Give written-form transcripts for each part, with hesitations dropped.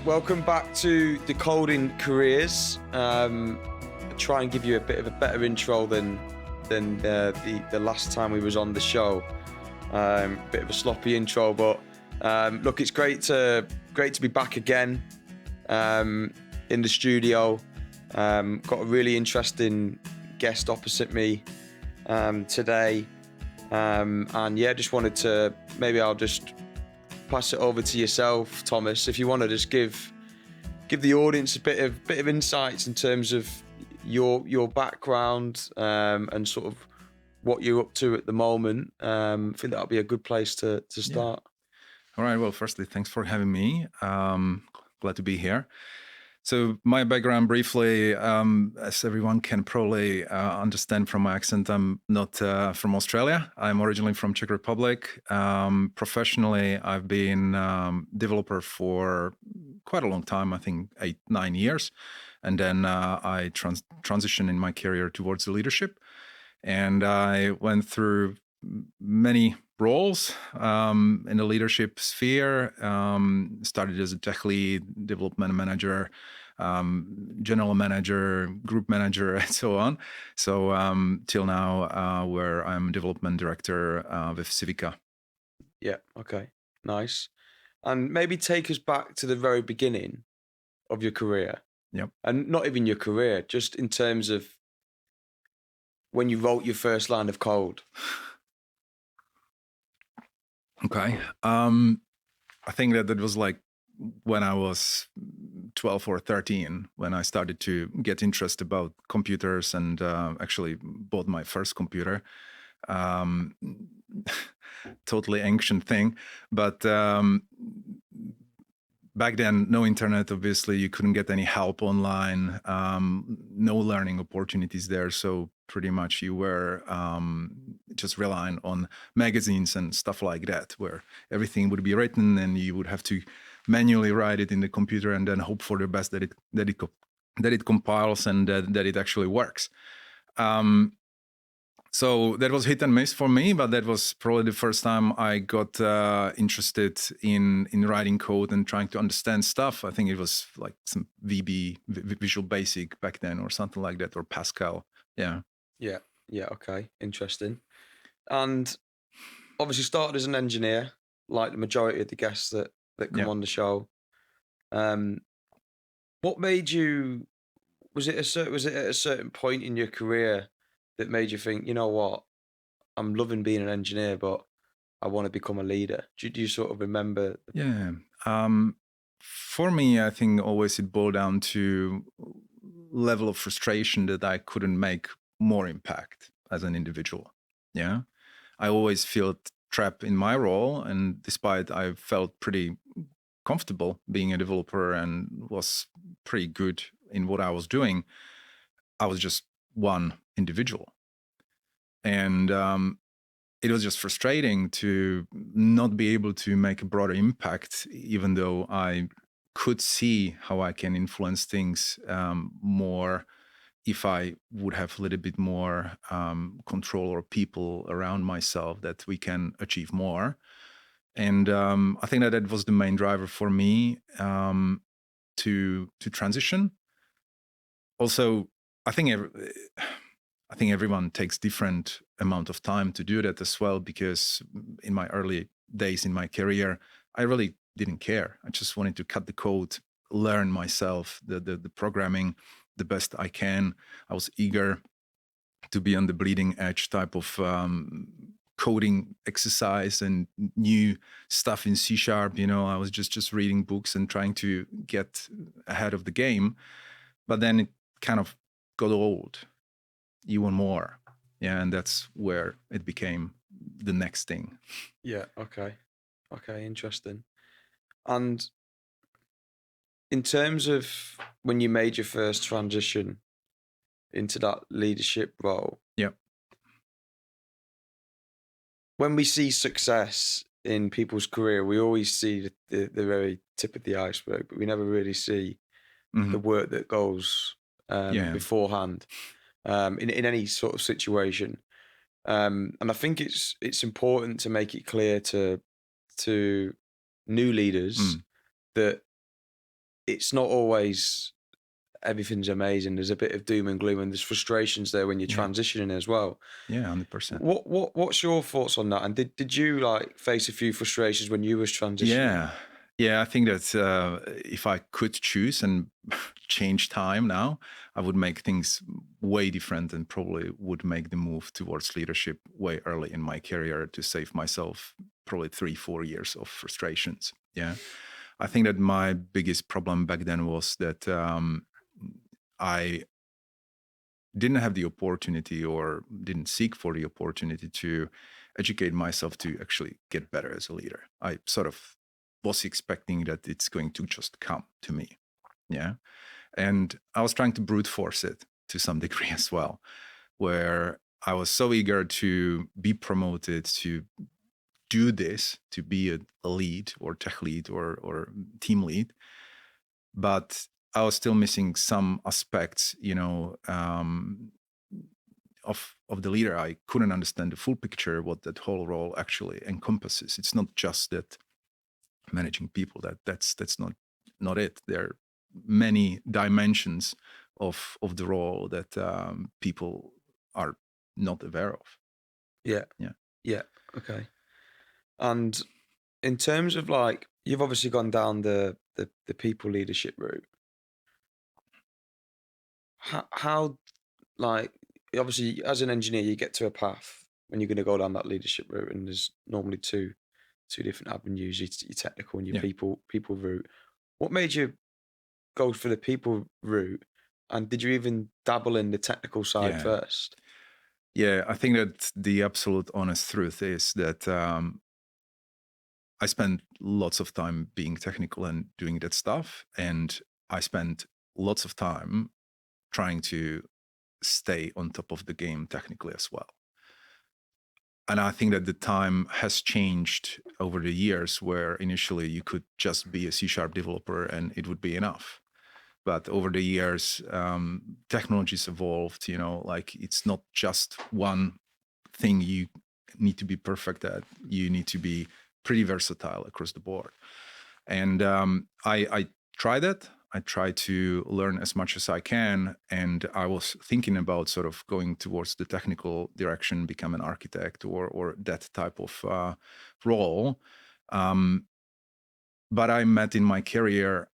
welcome back to Decoding Careers. I'll try and give you a bit of a better intro than the last time we was on the show. Bit of a sloppy intro, but look, it's great to be back again in the studio. Got a really interesting guest opposite me today, and yeah, just wanted to I'll just pass it over to yourself, Thomas, if you want to just give the audience a bit of insights in terms of your background and sort of what you're up to at the moment. I think that'll be a good place to start. Yeah. All right. Well, firstly, thanks for having me. Glad to be here. So my background briefly, as everyone can probably understand from my accent, I'm not from Australia. I'm originally from Czech Republic. Professionally, I've been developer for quite a long time, I think 8-9 years. And then I transitioned in my career towards the leadership. And I went through many roles in the leadership sphere. Started as a tech lead, development manager, general manager, group manager, and so on. So till now, where I'm development director with Civica. Yeah. Okay. Nice. And maybe take us back to the very beginning of your career. Yep. And not even your career, just in terms of when you wrote your first line of code. Okay. I think that was like when I was 12 or 13, when I started to get interest about computers and actually bought my first computer. Totally ancient thing. But back then, no internet, obviously, you couldn't get any help online, no learning opportunities there. So pretty much you were just relying on magazines and stuff like that, where everything would be written and you would have to manually write it in the computer and then hope for the best that it compiles and that it actually works. So that was hit and miss for me, but that was probably the first time I got interested in writing code and trying to understand stuff. I think it was like some VB, Visual Basic back then, or something like that, or Pascal. Yeah. Yeah. Okay. Interesting. And obviously started as an engineer, like the majority of the guests that come on the show. What made you? Was it at a certain point in your career that made you think, you know what, I'm loving being an engineer, but I want to become a leader? Do you sort of remember? Yeah. For me, I think always it boiled down to level of frustration that I couldn't make more impact as an individual. Yeah. I always felt trapped in my role, and despite I felt pretty comfortable being a developer and was pretty good in what I was doing, I was just one individual. And it was just frustrating to not be able to make a broader impact, even though I could see how I can influence things more if I would have a little bit more control or people around myself, that we can achieve more. And I think that was the main driver for me to transition. Also, I think everyone takes different amount of time to do that as well, because in my early days in my career, I really didn't care. I just wanted to cut the code, learn myself the programming the best I can. I was eager to be on the bleeding edge type of coding exercise and new stuff in C#. I was just reading books and trying to get ahead of the game. But then it kind of got old even more. Yeah, and that's where it became the next thing. Yeah, okay, interesting. And in terms of when you made your first transition into that leadership role, yeah, when we see success in people's career, we always see the very tip of the iceberg, but we never really see the work that goes beforehand in any sort of situation. And I think it's important to make it clear to new leaders that it's not always everything's amazing. There's a bit of doom and gloom, and there's frustrations there when you're Yeah. transitioning as well. Yeah, 100%. What's your thoughts on that? And did you like face a few frustrations when you was transitioning? Yeah. Yeah, I think that if I could choose and change time now, I would make things way different and probably would make the move towards leadership way early in my career to save myself probably 3-4 years of frustrations. Yeah. I think that my biggest problem back then was that I didn't have the opportunity or didn't seek for the opportunity to educate myself to actually get better as a leader. I sort of was expecting that it's going to just come to me. Yeah. And I was trying to brute force it to some degree as well, where I was so eager to be promoted, to do this, to be a lead or tech lead or team lead. But I was still missing some aspects, of the leader. I couldn't understand the full picture, what that whole role actually encompasses. It's not just that managing people. That's not it. There are many dimensions of the role that people are not aware of. Yeah, Yeah. yeah, okay. And in terms of like, you've obviously gone down the people leadership route. How like obviously as an engineer you get to a path when you're going to go down that leadership route, and there's normally two different avenues: your technical and your Yeah. people route. What made you go for the people route, and did you even dabble in the technical side Yeah. first? Yeah. I think that the absolute honest truth is that I spent lots of time being technical and doing that stuff. And I spent lots of time trying to stay on top of the game technically as well. And I think that the time has changed over the years, where initially you could just be a C# developer and it would be enough. But over the years, technologies evolved, like it's not just one thing you need to be perfect at. You need to be pretty versatile across the board. And I tried it. I try to learn as much as I can. And I was thinking about sort of going towards the technical direction, become an architect or that type of role. Um, but I met in my career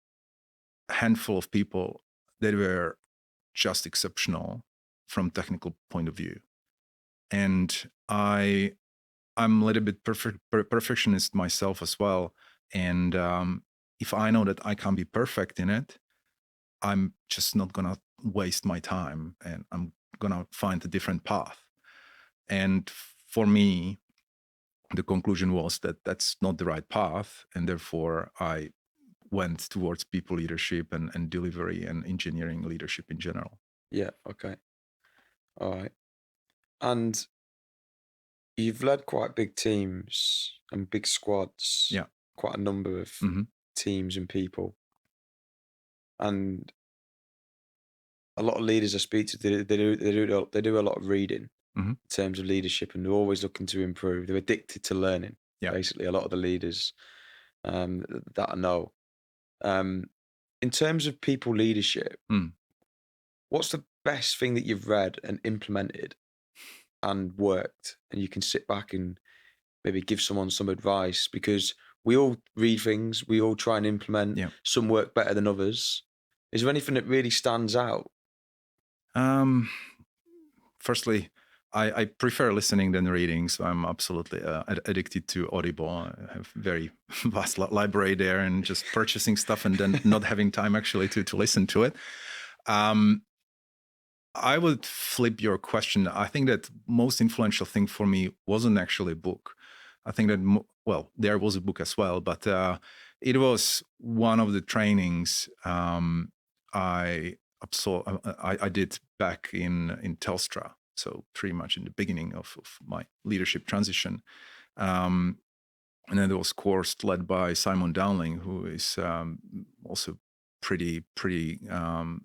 a handful of people that were just exceptional from technical point of view. And I'm a little bit perfectionist myself as well. And if I know that I can't be perfect in it, I'm just not gonna waste my time, and I'm gonna find a different path. And for me, the conclusion was that that's not the right path, and therefore I went towards people leadership and delivery and engineering leadership in general. Yeah, okay. All right. And you've led quite big teams and big squads, Yeah. quite a number of Hmm. teams and people. And a lot of leaders I speak to, they do a lot of reading Hmm. in terms of leadership, and they're always looking to improve. They're addicted to learning. Yeah. Basically, a lot of the leaders that I know. Um, in terms of people leadership, Mm. what's the best thing that you've read and implemented and worked, and you can sit back and maybe give someone some advice? Because we all read things, we all try and implement. Yeah. Some work better than others. Is there anything that really stands out? Um, Firstly, I prefer listening than reading, so I'm absolutely addicted to Audible. I have very vast library there, and just purchasing stuff and then not having time actually to listen to it. Um, I would flip your question. I think that most influential thing for me wasn't actually a book. I think that well, there was a book as well, but it was one of the trainings I I did back in Telstra. So pretty much in the beginning of my leadership transition. Um, and then there was course led by Simon Dowling, who is also pretty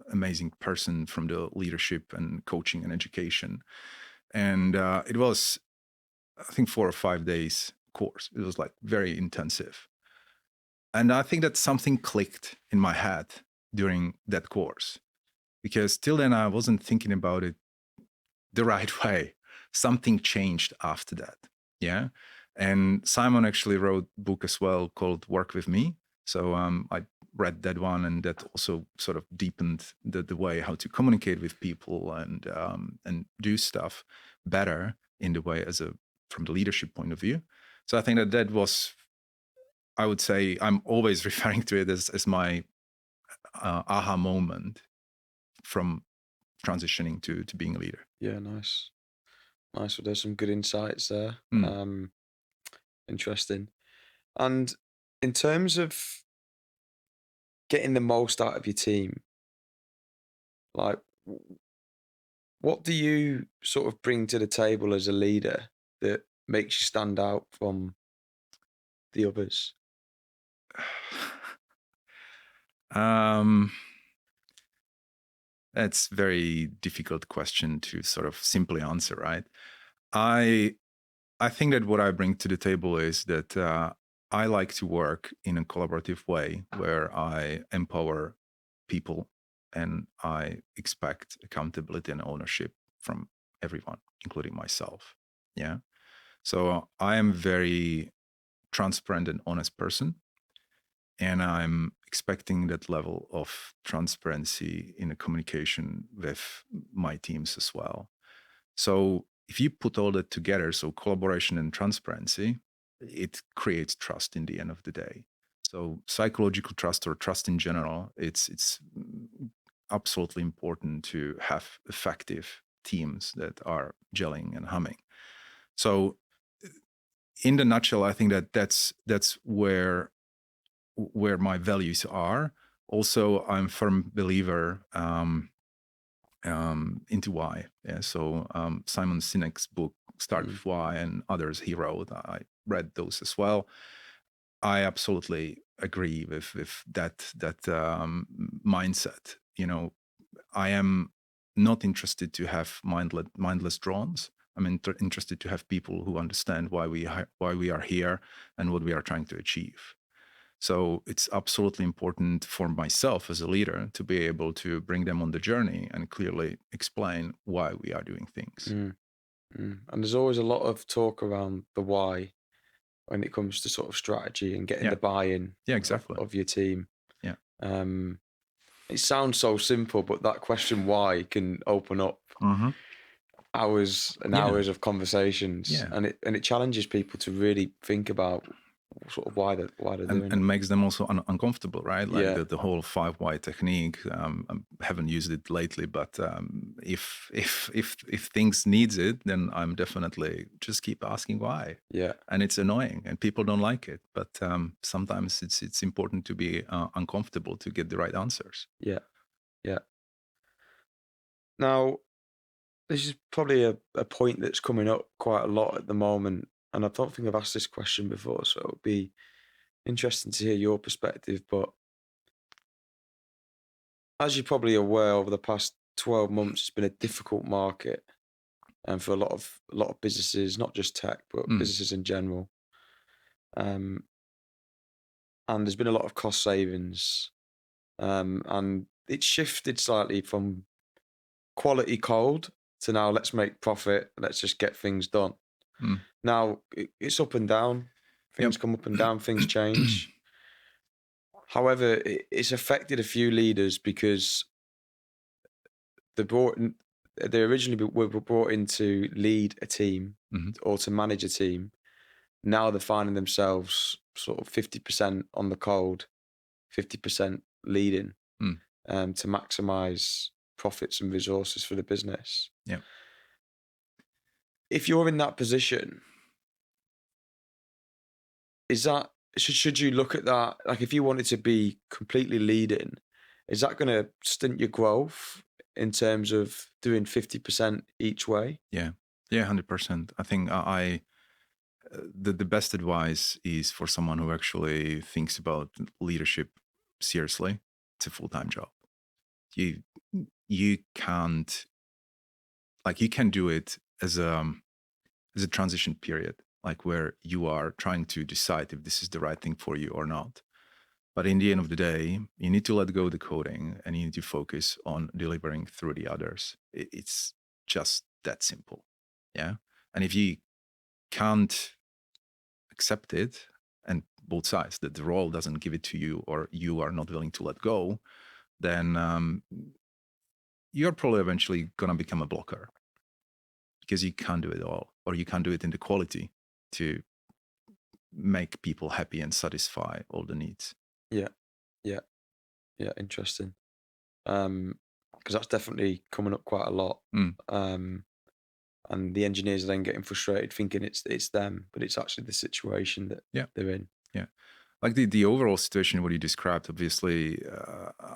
amazing person from the leadership and coaching and education. And it was, I think, 4 or 5 days course. It was like very intensive. And I think that something clicked in my head during that course, because till then I wasn't thinking about it the right way. Something changed after that. Yeah. And Simon actually wrote a book as well called Work With Me. So I read that one, and that also sort of deepened the way how to communicate with people and do stuff better in the way from the leadership point of view. So I think that was, I would say, I'm always referring to it as my aha moment from transitioning to being a leader. Yeah, nice. Well, there's some good insights there. Interesting. And in terms of getting the most out of your team, like, what do you sort of bring to the table as a leader that makes you stand out from the others? That's a very difficult question to sort of simply answer, right? I think that what I bring to the table is that I like to work in a collaborative way where I empower people and I expect accountability and ownership from everyone, including myself. Yeah. So I am very transparent and honest person, and I'm expecting that level of transparency in the communication with my teams as well. So if you put all that together, so collaboration and transparency, it creates trust in the end of the day. So psychological trust, or trust in general, it's absolutely important to have effective teams that are gelling and humming. So in the nutshell, I think that's where my values are. Also, I'm a firm believer into why. Yeah. So Simon Sinek's book Start With Why, and others he wrote, I read those as well. I absolutely agree with that mindset. I am not interested to have mindless drones. I'm interested to have people who understand why we are here and what we are trying to achieve. So it's absolutely important for myself as a leader to be able to bring them on the journey and clearly explain why we are doing things. And there's always a lot of talk around the why when it comes to sort of strategy and getting the buy-in exactly. of your team. Yeah. It sounds so simple, but that question why can open up hours and hours of conversations, and it challenges people to really think about sort of why they're doing it. And makes them also uncomfortable, right? Like the whole 5 why technique. I haven't used it lately, but if things needs it, then I'm definitely just keep asking why. Yeah. And it's annoying, and people don't like it. But sometimes it's important to be uncomfortable to get the right answers. Yeah. Yeah. Now, this is probably a point that's coming up quite a lot at the moment, and I don't think I've asked this question before, so it would be interesting to hear your perspective. But as you're probably aware, over the past 12 months, it's been a difficult market, and for a lot of businesses, not just tech, but businesses in general. And there's been a lot of cost savings, and it's shifted slightly from quality cold to now let's make profit, let's just get things done. Now it's up and down. Things come up and down, things change. However, it's affected a few leaders because they originally were brought in to lead a team or to manage a team. Now they're finding themselves sort of 50% on the cold, 50% leading, to maximize profits and resources for the business. Yeah. If you're in that position, should you look at that? Like, if you wanted to be completely leading, is that going to stint your growth in terms of doing 50% each way? Yeah, 100%. I think the best advice is for someone who actually thinks about leadership seriously. It's a full-time job. You can't, like, you can do it as a transition period, like where you are trying to decide if this is the right thing for you or not. But in the end of the day, you need to let go of the coding and you need to focus on delivering through the others. It's just that simple. Yeah. And if you can't accept it, and both sides, that the role doesn't give it to you or you are not willing to let go, then you're probably eventually going to become a blocker because you can't do it all, or you can't do it in the quality to make people happy and satisfy all the needs. Yeah, interesting. Because that's definitely coming up quite a lot. And the engineers are then getting frustrated, thinking it's them, but it's actually the situation that they're in. Yeah. Like the overall situation, what you described, obviously,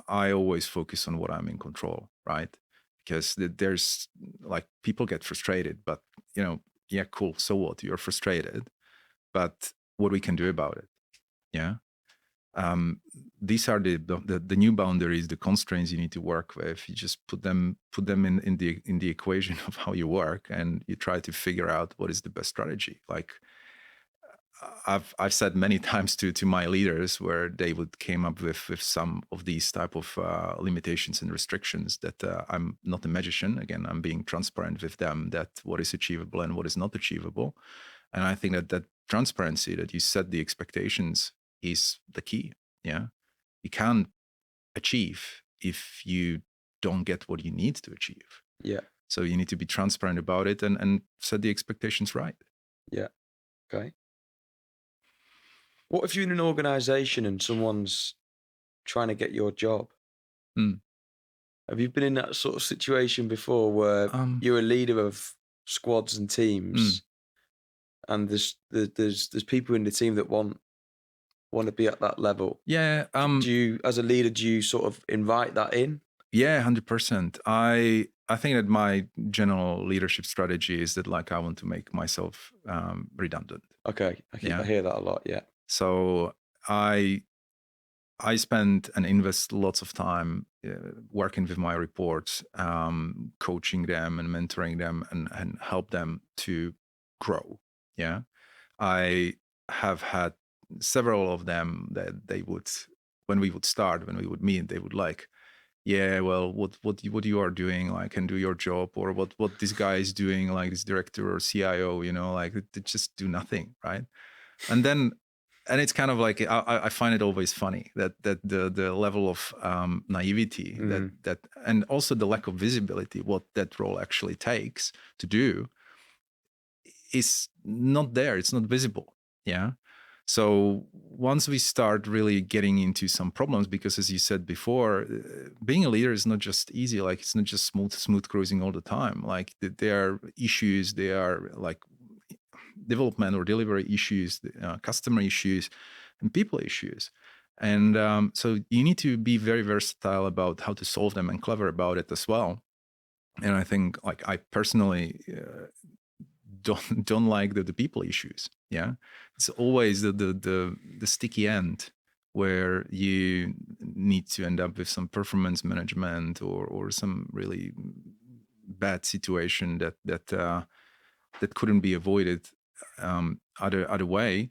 I always focus on what I'm in control, right? Because there's like people get frustrated, but yeah, cool. So what? You're frustrated, but what we can do about it? Yeah. These are the new boundaries, the constraints you need to work with. You just put them in the equation of how you work, and you try to figure out what is the best strategy. Like I've said many times to my leaders, where they would came up with some of these type of limitations and restrictions, that I'm not a magician. Again, I'm being transparent with them that what is achievable and what is not achievable. And I think that transparency, that you set the expectations, is the key. Yeah. You can't achieve if you don't get what you need to achieve. Yeah. So you need to be transparent about it and set the expectations right. Yeah. Okay. What if you're in an organization and someone's trying to get your job? Have you been in that sort of situation before, where you're a leader of squads and teams, and there's people in the team that want to be at that level? Yeah. Do you, as a leader, do you sort of invite that in? Yeah, 100%. I think that my general leadership strategy is that, like, I want to make myself redundant. Okay, I hear that a lot. Yeah. So I spend and invest lots of time working with my reports, coaching them and mentoring them, and help them to grow. Yeah. I have had several of them that they would, when we would meet, they would like, yeah, well, what you are doing, like, can do your job, or what this guy is doing, like this director or CIO, like they just do nothing, right? And it's kind of like, I find it always funny that the level of naivety that and also the lack of visibility, what that role actually takes to do, is not there. It's not visible. Yeah. So once we start really getting into some problems, because as you said before, being a leader is not just easy. Like, it's not just smooth cruising all the time. Like, there are issues, there are like development or delivery issues, customer issues, and people issues. And so you need to be very versatile about how to solve them, and clever about it as well. And I think, like, I personally don't like the people issues. Yeah, it's always the sticky end, where you need to end up with some performance management or some really bad situation that couldn't be avoided other way.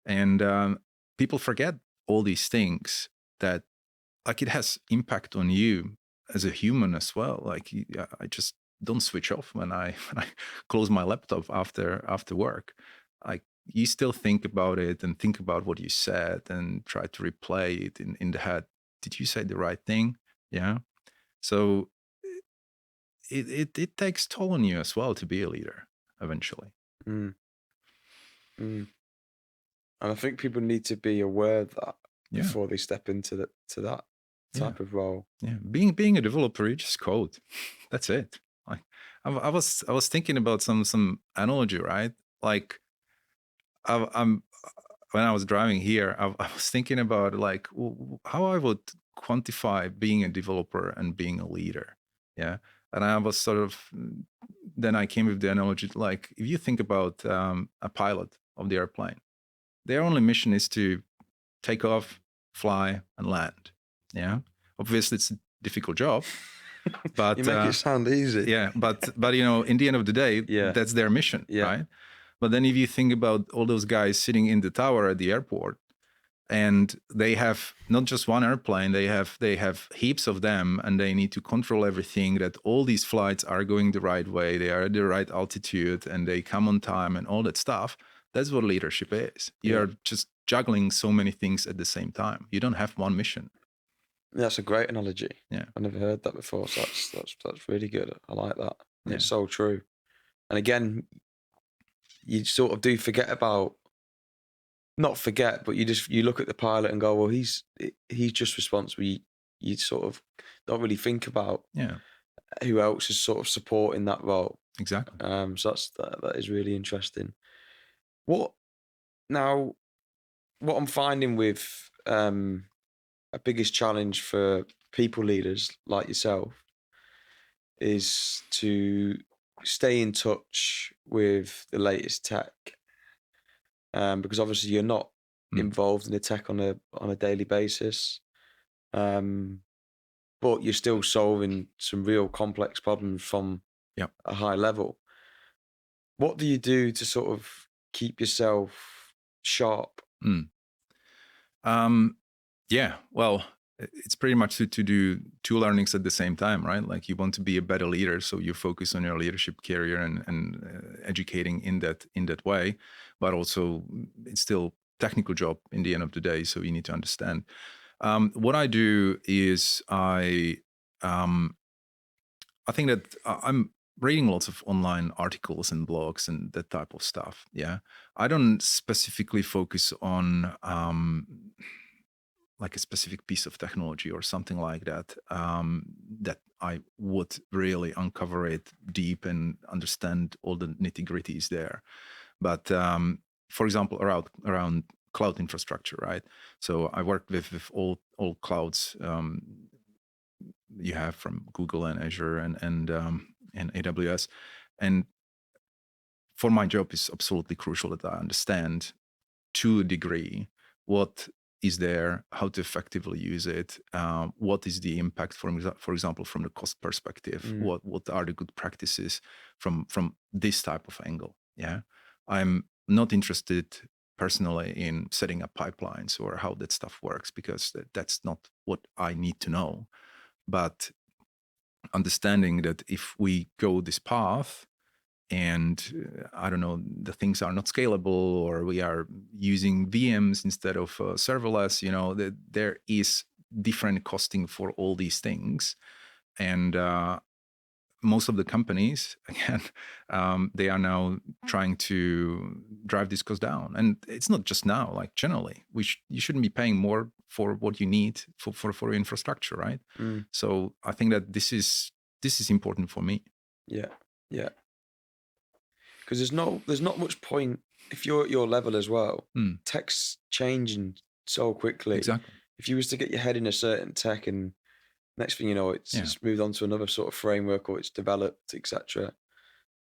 And people forget all these things, that, like, it has impact on you as a human as well. Like, I just don't switch off when I close my laptop after work. Like, you still think about it and think about what you said and try to replay it in the head. Did you say the right thing? Yeah. So it takes toll on you as well to be a leader eventually. And I think people need to be aware of that before they step into that type of role. Yeah, being a developer, you just code. That's it. Like, I was thinking about some analogy, right? Like, I'm when I was driving here, I was thinking about, like, how I would quantify being a developer and being a leader. Yeah, and I was sort of, then I came with the analogy, like, if you think about a pilot of the airplane, their only mission is to take off, fly, and land. Yeah, obviously it's a difficult job, but you make it sound easy. Yeah, but in the end of the day, that's their mission, right? But then if you think about all those guys sitting in the tower at the airport, and they have not just one airplane, they have heaps of them, and they need to control everything, that all these flights are going the right way, they are at the right altitude, and they come on time and all that stuff. That's what leadership is. You're just juggling so many things at the same time. You don't have one mission. That's a great analogy. Yeah, I never heard that before, so that's really good. I like that. Yeah. It's so true. And again, you sort of do forget about, not forget, but you look at the pilot and go, well, he's just responsible. You sort of don't really think about who else is sort of supporting that role. Exactly. So that is really interesting. What I'm finding with a biggest challenge for people leaders like yourself is to stay in touch with the latest tech, because obviously you're not involved in the tech on a daily basis, but you're still solving some real complex problems from a high level. What do you do to sort of keep yourself sharp? Yeah, well, it's pretty much to do two learnings at the same time, right? Like, you want to be a better leader, so you focus on your leadership career and educating in that way, but also it's still technical job in the end of the day, so you need to understand. What I do is I think that I'm reading lots of online articles and blogs and that type of stuff. Yeah, I don't specifically focus on like a specific piece of technology or something like that, that I would really uncover it deep and understand all the nitty-gritties there. But for example, around cloud infrastructure, right? So I work with all clouds you have from Google and Azure and AWS. And for my job, it's absolutely crucial that I understand to a degree what is there, how to effectively use it, what is the impact, for example, from the cost perspective, what are the good practices from this type of angle. Yeah, I'm not interested personally in setting up pipelines or how that stuff works, because that's not what I need to know. But understanding that if we go this path and I don't know, the things are not scalable, or we are using VMs instead of serverless, that there is different costing for all these things. And most of the companies, again, they are now trying to drive this cost down. And it's not just now, like generally, you shouldn't be paying more for what you need for your infrastructure, right? So I think that this is important for me. Yeah. Because there's not much point if you're at your level as well. Tech's changing so quickly. Exactly. If you was to get your head in a certain tech, and next thing you know, it's moved on to another sort of framework, or it's developed, etc.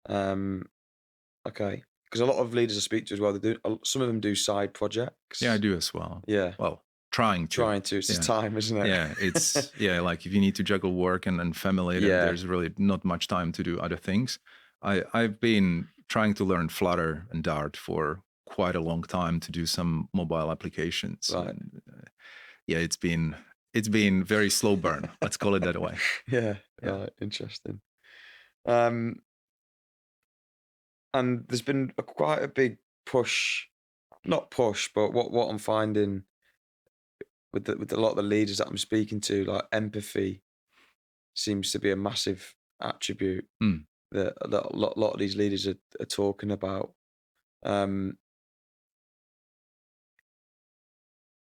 Okay, because a lot of leaders I speak to as well, some of them do side projects. Yeah, I do as well. Yeah. Well, trying to. It's just time, isn't it? Yeah, it's like if you need to juggle work and family, there's really not much time to do other things. I've been trying to learn Flutter and Dart for quite a long time to do some mobile applications. Right. And, it's been very slow burn. Let's call it that way. Yeah. Right. Interesting. And there's been quite a big push, not push, but what I'm finding with a lot of the leaders that I'm speaking to, like empathy seems to be a massive attribute that a lot of these leaders are talking about.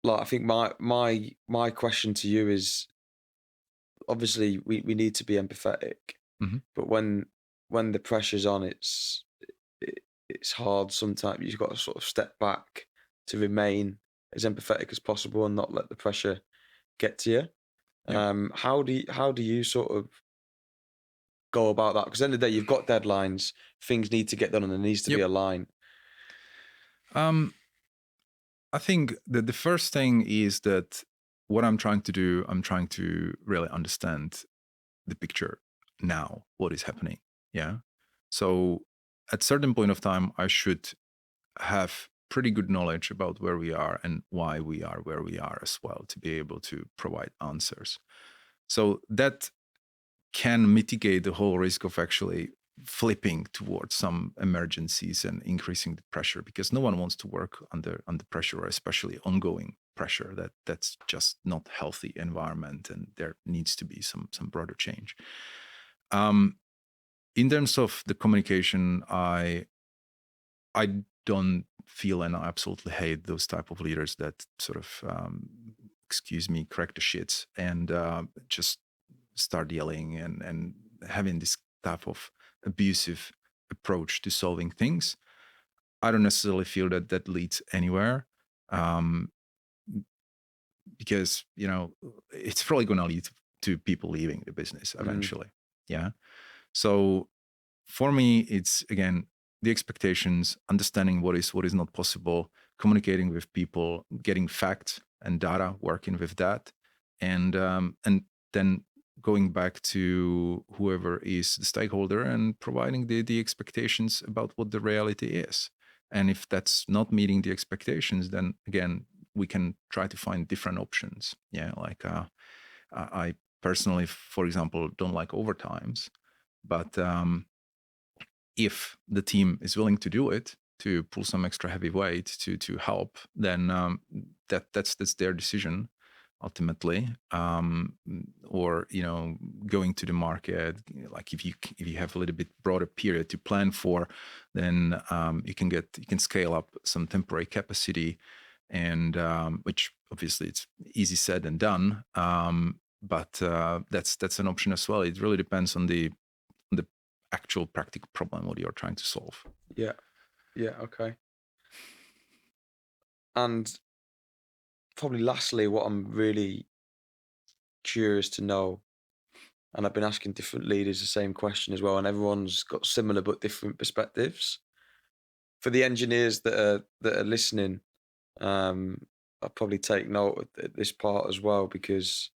Like, I think my question to you is, obviously we need to be empathetic, but when the pressure's on, it's hard sometimes. You've got to sort of step back to remain as empathetic as possible and not let the pressure get to you. How do you sort of go about that? Because at the end of the day, you've got deadlines, things need to get done, and there needs to be a line. I think that the first thing is that what I'm trying to do, I'm trying to really understand the picture now, what is happening. Yeah. So at certain point of time, I should have pretty good knowledge about where we are and why we are where we are as well, to be able to provide answers. So that can mitigate the whole risk of actually flipping towards some emergencies and increasing the pressure, because no one wants to work under pressure, or especially ongoing pressure. That's just not healthy environment, and there needs to be some broader change. In terms of the communication, I don't feel, and I absolutely hate those type of leaders that sort of excuse me, crack the shits and just start yelling and having this type of abusive approach to solving things. I don't necessarily feel that that leads anywhere, because it's probably going to lead to people leaving the business eventually. Yeah. So for me, it's again the expectations, understanding what is not possible, communicating with people, getting facts and data, working with that, and then going back to whoever is the stakeholder and providing the expectations about what the reality is. And if that's not meeting the expectations, then again, we can try to find different options. Yeah, like I personally, for example, don't like overtimes, but if the team is willing to do it, to pull some extra heavy weight to help, then that's their decision ultimately. Or going to the market, like if you have a little bit broader period to plan for, then you can scale up some temporary capacity, and which obviously it's easy said than done. But that's an option as well. It really depends on the actual practical problem what you're trying to solve. Yeah. Okay. And probably lastly, what I'm really curious to know, and I've been asking different leaders the same question as well, and everyone's got similar but different perspectives. For the engineers that are listening, I'll probably take note at this part as well, because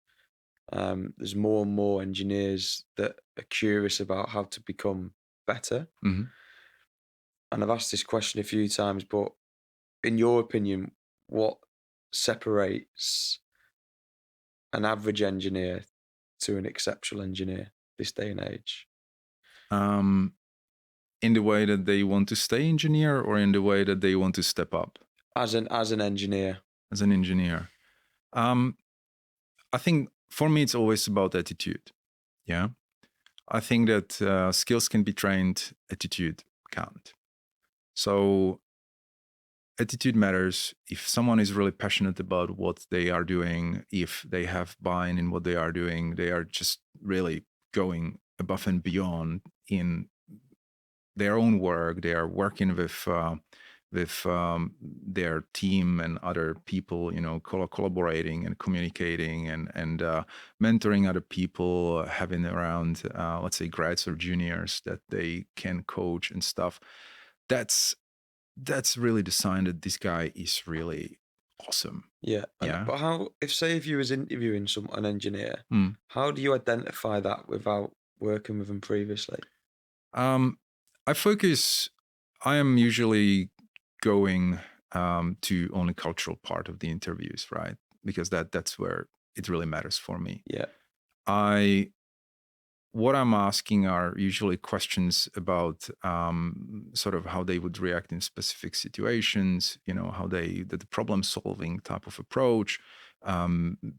there's more and more engineers that are curious about how to become better. Mm-hmm. And I've asked this question a few times, but in your opinion, what separates an average engineer to an exceptional engineer this day and age? In the way that they want to stay engineer, or in the way that they want to step up As an engineer. as an engineer? I think for me it's always about attitude. Yeah, I think that skills can be trained, attitude can't. So attitude matters. If someone is really passionate about what they are doing, if they have buy-in in what they are doing, they are just really going above and beyond in their own work. They are working with their team and other people, collaborating and communicating and mentoring other people, having around, let's say, grads or juniors that they can coach and stuff. That's really the sign that this guy is really awesome. Yeah. Yeah. But if you was interviewing an engineer, how do you identify that without working with them previously? I am usually going to only cultural part of the interviews, right? Because that's where it really matters for me. Yeah. What I'm asking are usually questions about sort of how they would react in specific situations, how the problem solving type of approach,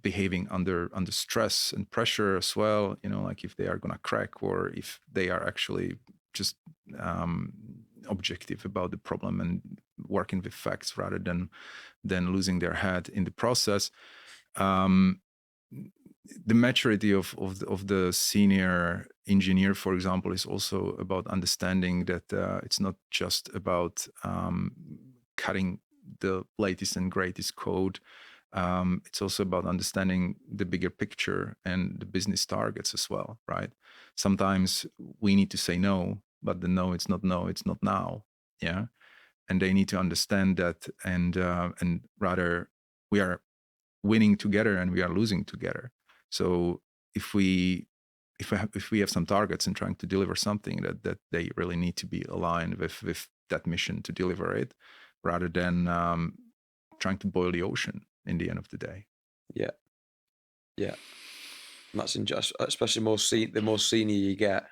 behaving under stress and pressure as well, like if they are going to crack, or if they are actually just objective about the problem and working with facts rather than losing their head in the process. The maturity of the senior engineer, for example, is also about understanding that it's not just about cutting the latest and greatest code. It's also about understanding the bigger picture and the business targets as well, right? Sometimes we need to say no, but the no, it's not now. Yeah. And they need to understand that, and rather we are winning together and we are losing together. So if we have some targets and trying to deliver something, that they really need to be aligned with that mission to deliver it, rather than trying to boil the ocean in the end of the day. Yeah. And that's especially the more senior you get.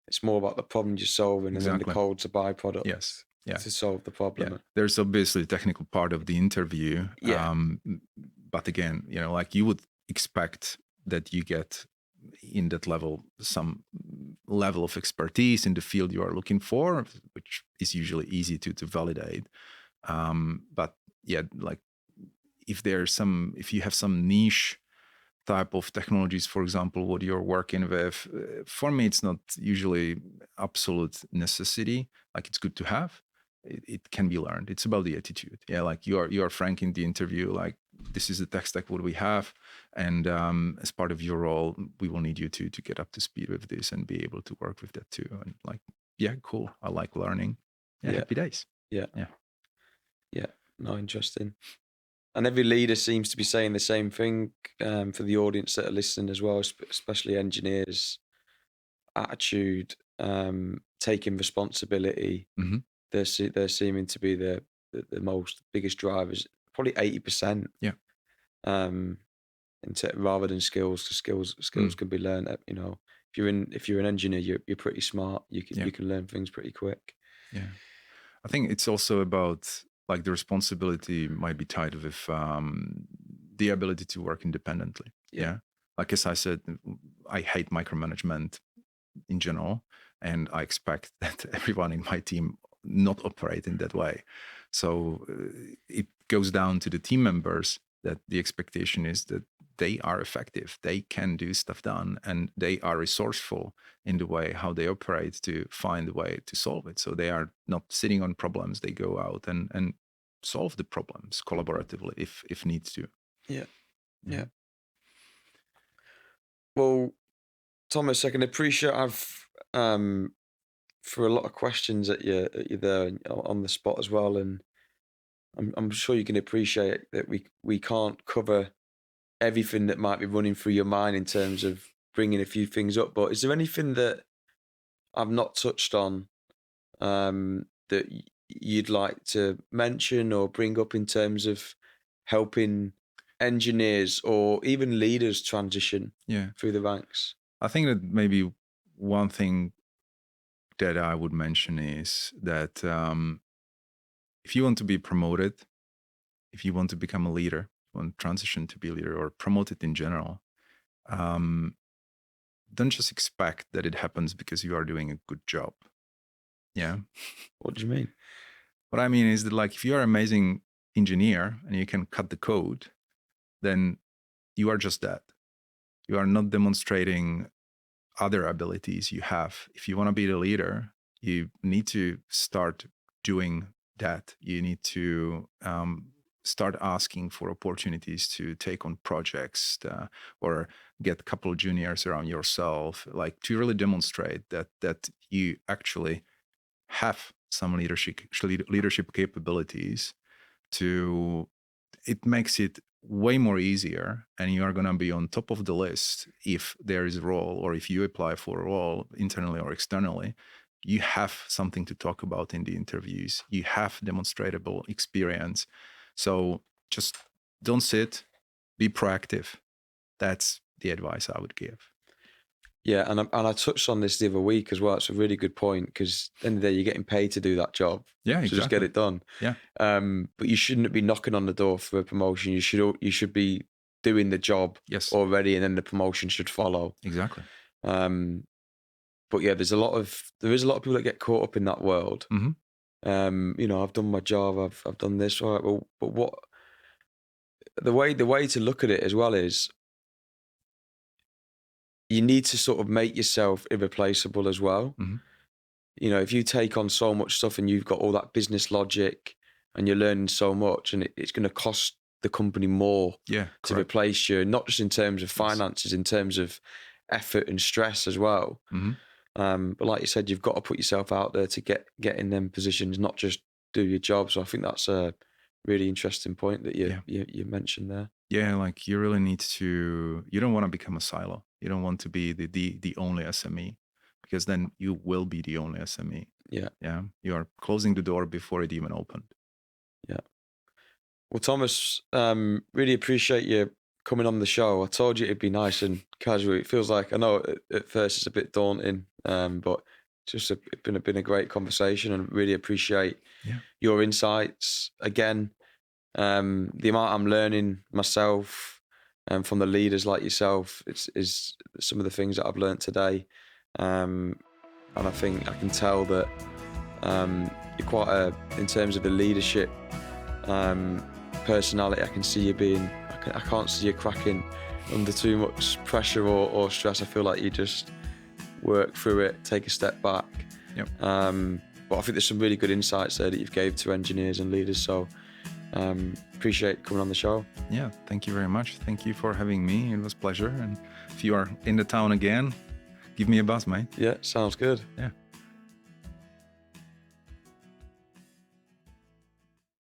It's more about the problem you're solving, and then the code's a byproduct. Yes. Yeah. To solve the problem. Yeah. There's obviously the technical part of the interview. Yeah. But again, like you would expect that you get in that level some level of expertise in the field you are looking for, which is usually easy to validate. But yeah, like if you have some niche type of technologies, for example, what you're working with, for me, it's not usually absolute necessity. Like it's good to have. It can be learned. It's about the attitude. Yeah, like you are frank in the interview. Like this is the tech stack what we have, and as part of your role, we will need you to get up to speed with this and be able to work with that too. And like, yeah, cool. I like learning. Yeah. Happy days. Yeah. No, interesting. And every leader seems to be saying the same thing for the audience that are listening as well, especially engineers. Attitude, taking responsibility. Mm-hmm. They're seeming to be the biggest drivers, probably 80%. Yeah. Rather than skills, because skills can be learned. If you're an engineer, you're pretty smart. You can learn things pretty quick. Yeah, I think it's also about like the responsibility might be tied with the ability to work independently. Yeah. Like as I said, I hate micromanagement in general, and I expect that everyone in my team not operate in that way. So it goes down to the team members that the expectation is that they are effective, they can do stuff done, and they are resourceful in the way how they operate to find a way to solve it. So they are not sitting on problems, they go out and solve the problems collaboratively if needs to. Yeah. Well, Thomas, I can appreciate I've threw a lot of questions at you there on the spot as well, and I'm sure you can appreciate that we can't cover everything that might be running through your mind in terms of bringing a few things up. But is there anything that I've not touched on that you'd like to mention or bring up in terms of helping engineers or even leaders transition through the ranks? I think that maybe one thing that I would mention is that if you want to be promoted, if you want to become a leader, want to transition to be a leader or promoted in general, don't just expect that it happens because you are doing a good job. Yeah. What do you mean? What I mean is that like if you are an amazing engineer and you can cut the code, then you are just that. You are not demonstrating other abilities you have. If you want to be the leader, you need to start doing that. You need to start asking for opportunities to take on projects or get a couple of juniors around yourself, like to really demonstrate that you actually have some leadership capabilities. It makes it way more easier, and you are going to be on top of the list if there is a role, or if you apply for a role internally or externally. You have something to talk about in the interviews. You have demonstrable experience. So just don't sit, be proactive. That's the advice I would give. Yeah, and I touched on this the other week as well. It's a really good point, because at the end of the day, you're getting paid to do that job. Yeah, exactly. So just get it done. Yeah. But you shouldn't be knocking on the door for a promotion. You should be doing the job already, and then the promotion should follow. Exactly. But yeah, there is a lot of people that get caught up in that world. Mm-hmm. I've done my job. I've done this. Right. Well, but what the way to look at it as well is, you need to sort of make yourself irreplaceable as well. Mm-hmm. If you take on so much stuff and you've got all that business logic and you're learning so much, and it's going to cost the company more to replace you, not just in terms of finances, in terms of effort and stress as well. Mm-hmm. But like you said, you've got to put yourself out there to get in them positions, not just do your job. So I think that's a really interesting point that you mentioned there. Yeah, like you really need to, you don't want to become a silo. You don't want to be the only SME, because then you will be the only SME. Yeah. Yeah. You are closing the door before it even opened. Well, Thomas, really appreciate you coming on the show. I told you it'd be nice and casual. It feels like, I know at first it's a bit daunting, but it's been a great conversation, and really appreciate your insights. Again, the amount I'm learning myself from the leaders like yourself is some of the things that I've learned today. And I think I can tell that you're quite in terms of the leadership personality, I can see you being, I can't see you cracking under too much pressure or stress. I feel like you just work through it, take a step back. Yep. But I think there's some really good insights there that you've gave to engineers and leaders. So appreciate coming on the show. Yeah, thank you very much. Thank you for having me. It was a pleasure. And if you are in the town again, give me a buzz, mate. Yeah, sounds good. Yeah.